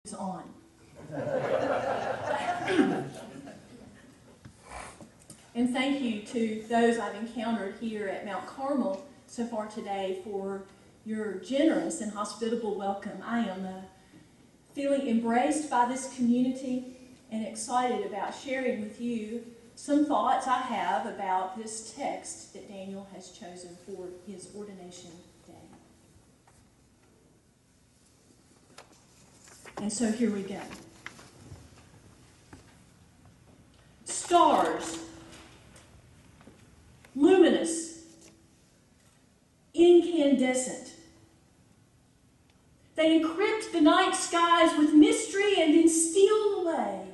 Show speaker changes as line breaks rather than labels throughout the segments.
is on. And thank you to those I've encountered here at Mount Carmel so far today for your generous and hospitable welcome. I am feeling embraced by this community and excited about sharing with you some thoughts I have about this text that Daniel has chosen for his ordination day. And so here we go. Stars, luminous, incandescent. They encrypt the night skies with mystery and then steal away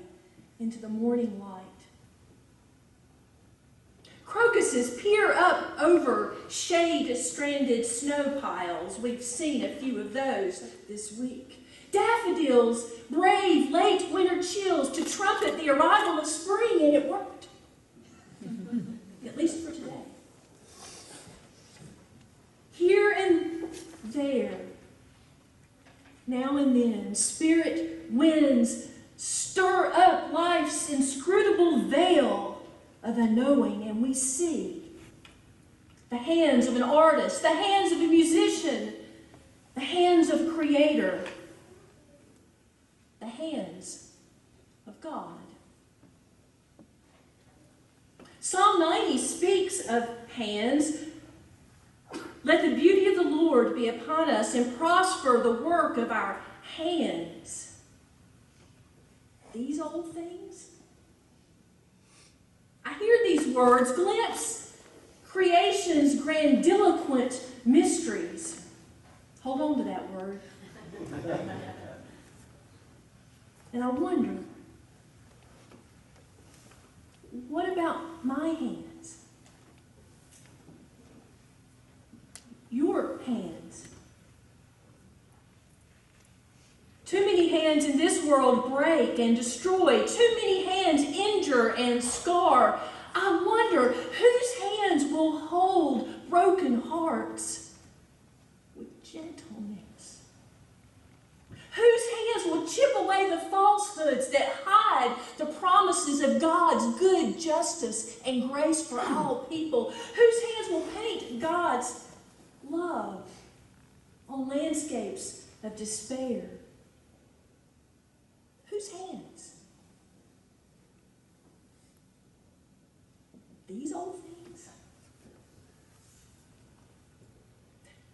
into the morning light. Crocuses peer up over shade-stranded snow piles. We've seen a few of those this week. Daffodils brave late winter chills to trumpet the arrival of spring, and it worked. At least for today. Here and there, now and then, spirit winds stir up life's inscrutable veil of unknowing, and we see the hands of an artist, the hands of a musician, the hands of a creator, the hands of God. Psalm 90 speaks of hands. Let the beauty of the Lord be upon us and prosper the work of our hands. These old things? I hear these words, glimpse creation's grandiloquent mysteries. Hold on to that word. And I wonder, what about my hands? Your hands? Too many hands in this world break and destroy. Too many hands injure and scar. I wonder whose hands will hold broken hearts with gentleness. Whose hands will chip away the falsehoods that hide the promises of God's good justice and grace for all people? Whose hands will paint God's love on landscapes of despair? Whose hands? These old things?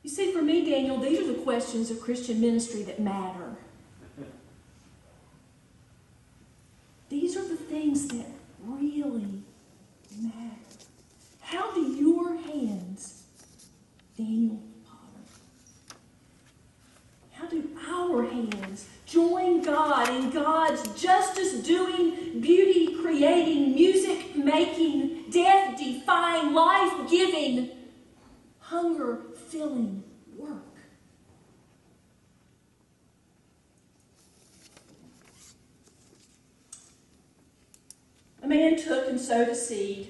You see, for me, Daniel, these are the questions of Christian ministry that matter. These are the things that really matter. How do your hands, Daniel Potter, how do our hands join God in God's justice-doing, beauty-creating, music-making, death-defying, life-giving, hunger-filling work? A man took and sowed a seed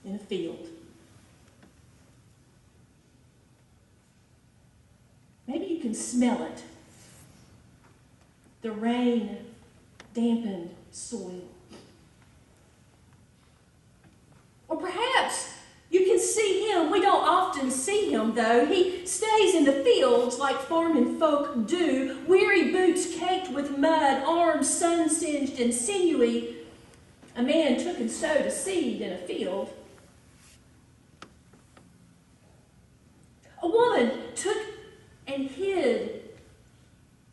in a field. Maybe you can smell it. The rain dampened soil. Or perhaps you can see him. We don't often see him, though. He stays in the fields like farming folk do, weary boots caked with mud, arms sun-singed and sinewy. A man took and sowed a seed in a field. A woman took and hid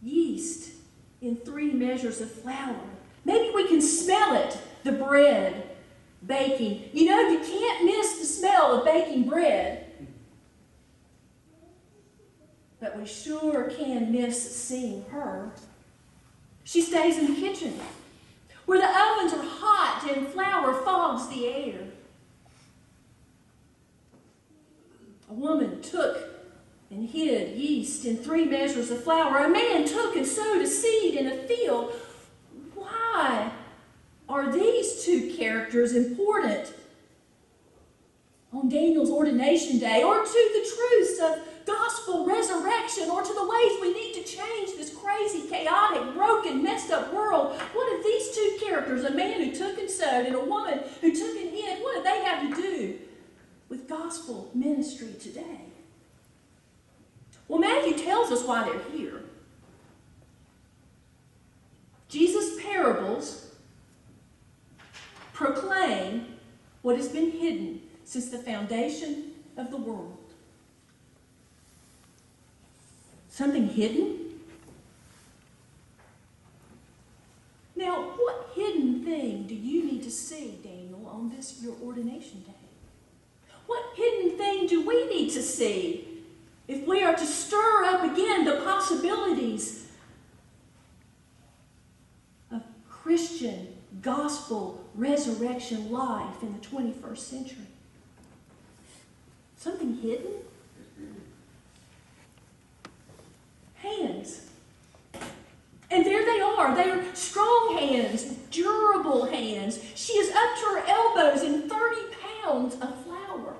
yeast in 3 measures of flour. Maybe we can smell it, the bread baking. You know, you can't miss the smell of baking bread. But we sure can miss seeing her. She stays in the kitchen, where the ovens are hot and flour fogs the air. A woman took and hid yeast in 3 measures of flour. A man took and sowed a seed in a field. Why are these two characters important on Daniel's ordination day, or to the truths of gospel resurrection or to the ways we need to change this crazy, chaotic, broken, messed up world, what do these two characters, a man who took and sowed and a woman who took and hid, what do they have to do with gospel ministry today? Well, Matthew tells us why they're here. Jesus' parables proclaim what has been hidden since the foundation of the world. Something hidden? Now, what hidden thing do you need to see, Daniel, on this, your ordination day? What hidden thing do we need to see if we are to stir up again the possibilities of Christian gospel resurrection life in the 21st century? Something hidden? Hands. And there they are. They are strong hands, durable hands. She is up to her elbows in 30 pounds of flour.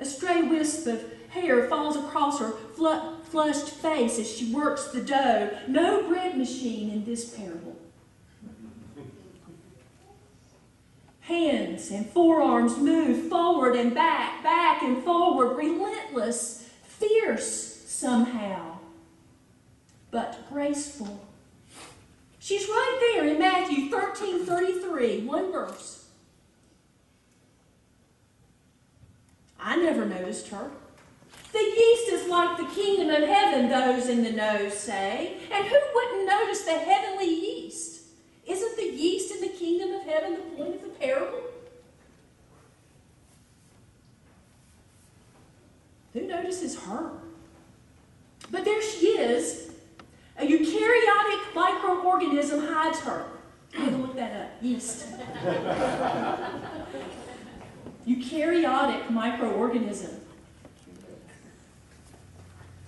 A stray wisp of hair falls across her flushed face as she works the dough. No bread machine in this parable. Hands and forearms move forward and back and forward, relentless, fierce somehow, but graceful. She's right there in Matthew 13:33, one verse. I never noticed her. The yeast is like the kingdom of heaven, those in the know say. And who wouldn't notice the heavenly yeast? Isn't the yeast in the kingdom of heaven the point of the parable? Who notices her? But there she is. A eukaryotic microorganism hides her. I had to look that up. Yeast. Eukaryotic microorganism.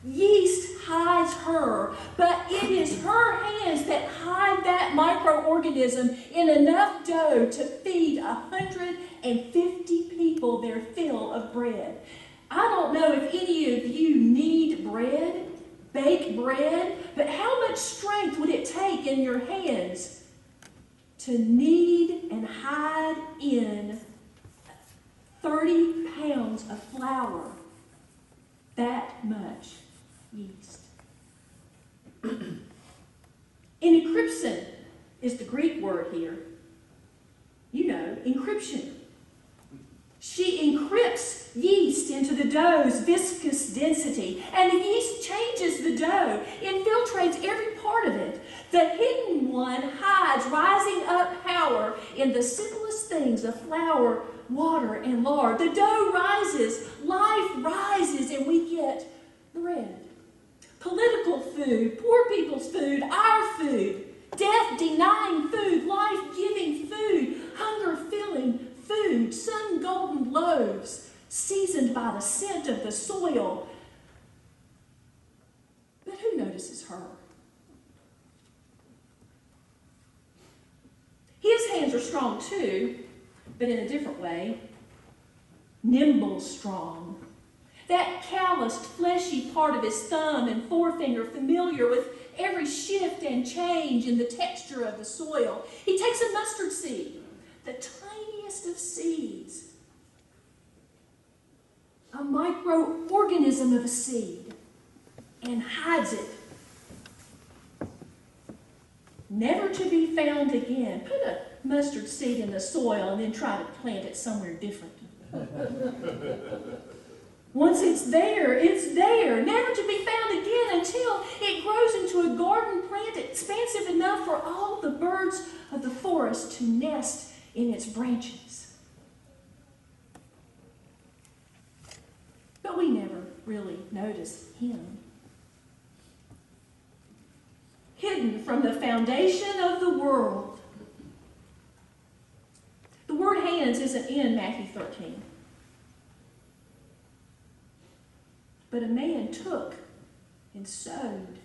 Yeast hides her, but it is her hands that hide that microorganism in enough dough to feed 150 people their fill of bread. I don't know if any of you need bread, baked bread, but how much strength would it take in your hands to knead and hide in 30 pounds of flour? That much yeast. Encryption is the Greek word here. You know, encryption. She encrypts yeast into the dough's viscous density, and the yeast changes the dough, infiltrates every part of it. The hidden one hides rising up power in the simplest things of flour, water, and lard. The dough rises, life rises, and we get bread. Political food, poor people's food, our food, death-denying food, life-giving food, hunger-filling food, sun-golden loaves, seasoned by the scent of the soil. But who notices her? His hands are strong too, but in a different way. Nimble strong. That calloused, fleshy part of his thumb and forefinger familiar with every shift and change in the texture of the soil. He takes a mustard seed, the tiniest of seeds, a microorganism of a seed, and hides it, never to be found again. Put a mustard seed in the soil and then try to plant it somewhere different. Once it's there, never to be found again until it grows into a garden plant expansive enough for all the birds of the forest to nest in its branches. But we never really notice him. Hidden from the foundation of the world. The word hands isn't in Matthew 13. But a man took and sowed.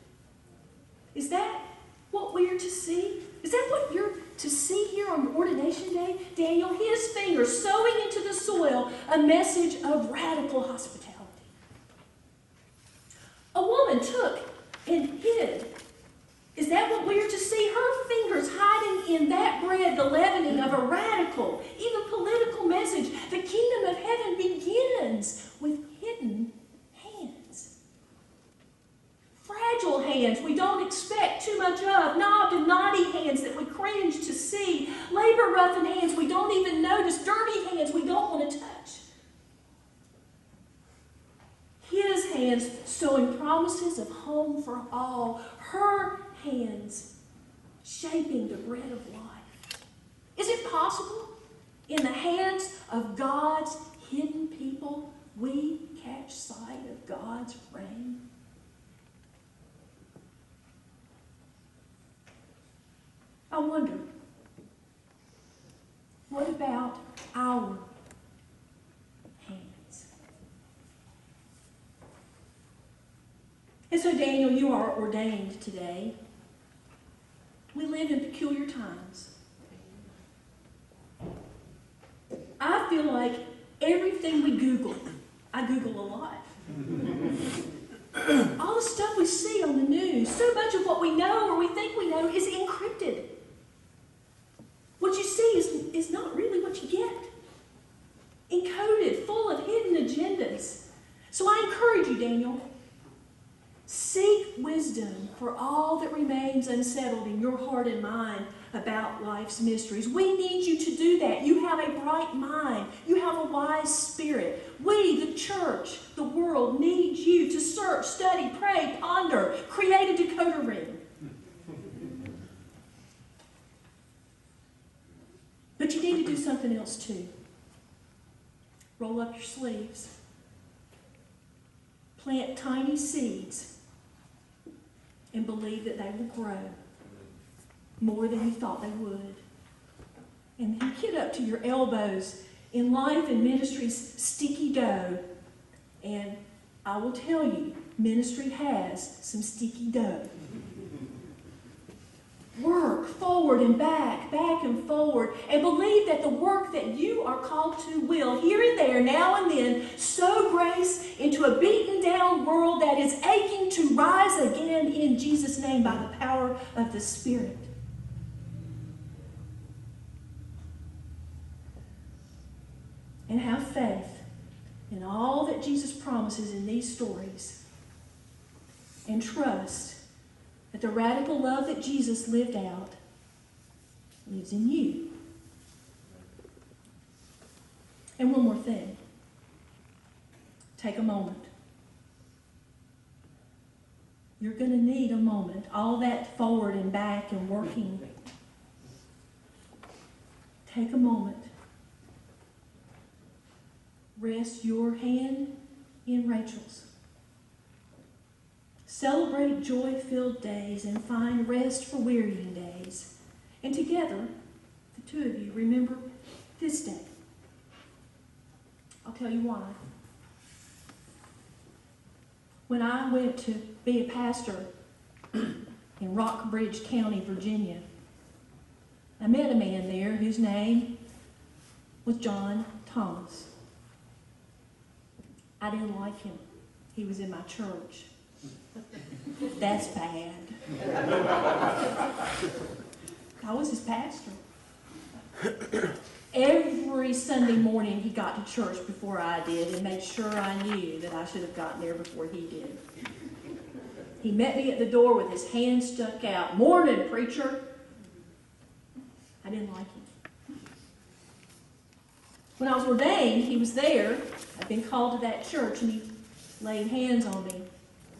Is that what we're to see? Is that what you're to see here on Ordination Day, Daniel, his fingers sowing into the soil a message of radical hospitality. A woman took and hid. Is that what we are to see? Her fingers hiding in that bread, the leavening of a radical, even political message. The kingdom of heaven begins with hidden hands. Fragile hands we don't expect too much of. Knobbed and knotty hands that we cringe to see. Labor-roughened hands we don't even notice. Dirty hands we don't want to touch. His hands sowing promises of home for all. Her hands shaping the bread of life. Is it possible in the hands of God's hidden people we catch sight of God's reign? I wonder, what about our hands? And so, Daniel, you are ordained today. We live in peculiar times. I feel like everything we Google, I Google a lot. All the stuff we see on the news, so much of what we know or we think we know is encrypted. What you see is not really what you get. Encoded, full of hidden agendas. So I encourage you, Daniel, seek wisdom for all that remains unsettled in your heart and mind about life's mysteries. We need you to do that. You have a bright mind. You have a wise spirit. We, the church, the world, need you to search, study, pray, ponder, create a decoder ring. But you need to do something else too. Roll up your sleeves. Plant tiny seeds and believe that they will grow more than you thought they would. And then get up to your elbows in life and ministry's sticky dough. And I will tell you, ministry has some sticky dough. Work forward and back and forward, and believe that the work that you are called to will, here and there, now and then, sow grace into a beaten down world that is aching to rise again in Jesus' name by the power of the Spirit. And have faith in all that Jesus promises in these stories, and trust that the radical love that Jesus lived out lives in you. And one more thing. Take a moment. You're going to need a moment. All that forward and back and working. Take a moment. Rest your hand in Rachel's. Celebrate joy-filled days and find rest for wearying days. And together, the two of you, remember this day. I'll tell you why. When I went to be a pastor in Rockbridge County, Virginia, I met a man there whose name was John Thomas. I didn't like him. He was in my church. That's bad. I was his pastor. Every Sunday morning he got to church before I did and made sure I knew that I should have gotten there before he did. He met me at the door with his hand stuck out. "Morning, preacher." I didn't like him. When I was ordained, he was there. I'd been called to that church and he laid hands on me.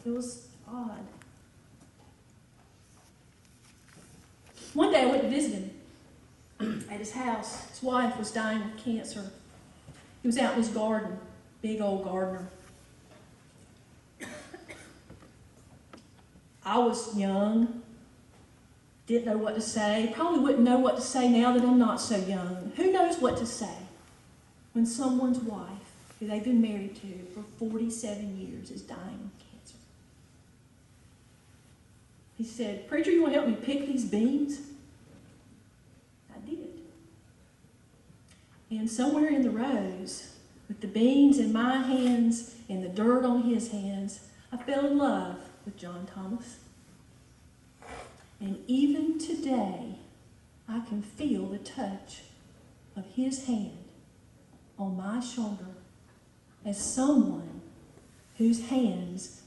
It was odd. One day I went to visit him at his house. His wife was dying of cancer. He was out in his garden, big old gardener. I was young, didn't know what to say. Probably wouldn't know what to say now that I'm not so young. Who knows what to say when someone's wife, who they've been married to for 47 years, is dying of cancer? He said, "Preacher, you want to help me pick these beans?" And somewhere in the rows, with the beans in my hands and the dirt on his hands, I fell in love with John Thomas. And even today, I can feel the touch of his hand on my shoulder as someone whose hands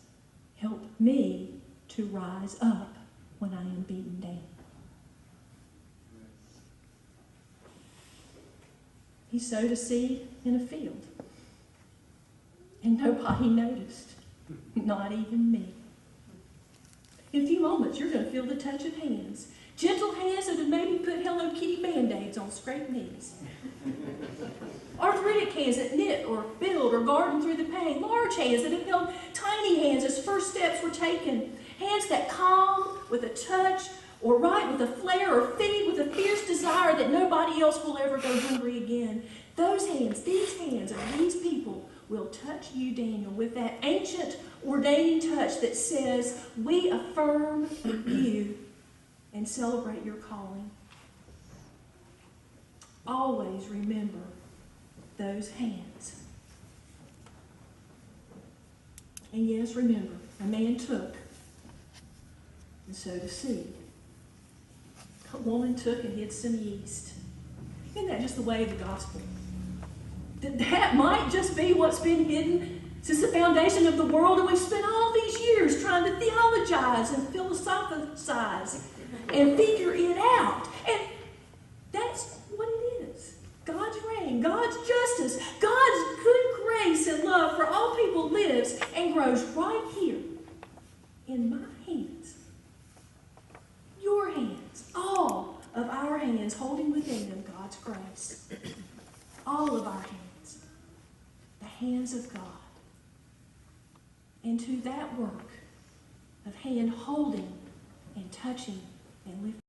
help me to rise up when I am beaten down. He sowed a seed in a field, and nobody noticed, not even me. In a few moments, you're going to feel the touch of hands. Gentle hands that have maybe put Hello Kitty Band-Aids on scraped knees. Arthritic hands that knit or build or garden through the pain. Large hands that have held tiny hands as first steps were taken. Hands that calm with a touch or write with a flair or feed with a fierce desire that nobody else will ever go hungry again. Those hands, these hands of these people will touch you, Daniel, with that ancient ordaining touch that says, we affirm you and celebrate your calling. Always remember those hands. And yes, remember, a man took and sowed a seed. A woman took and hid some yeast. Isn't that just the way of the gospel? That might just be what's been hidden since the foundation of the world, and we've spent all these years trying to theologize and philosophize and figure it out. And that's what it is. God's reign, God's justice, God's good grace and love for all people lives and grows right here in my hands. Your hands, all of our hands holding within them God's grace. All of our hands, the hands of God. And to that work of hand holding and touching and lifting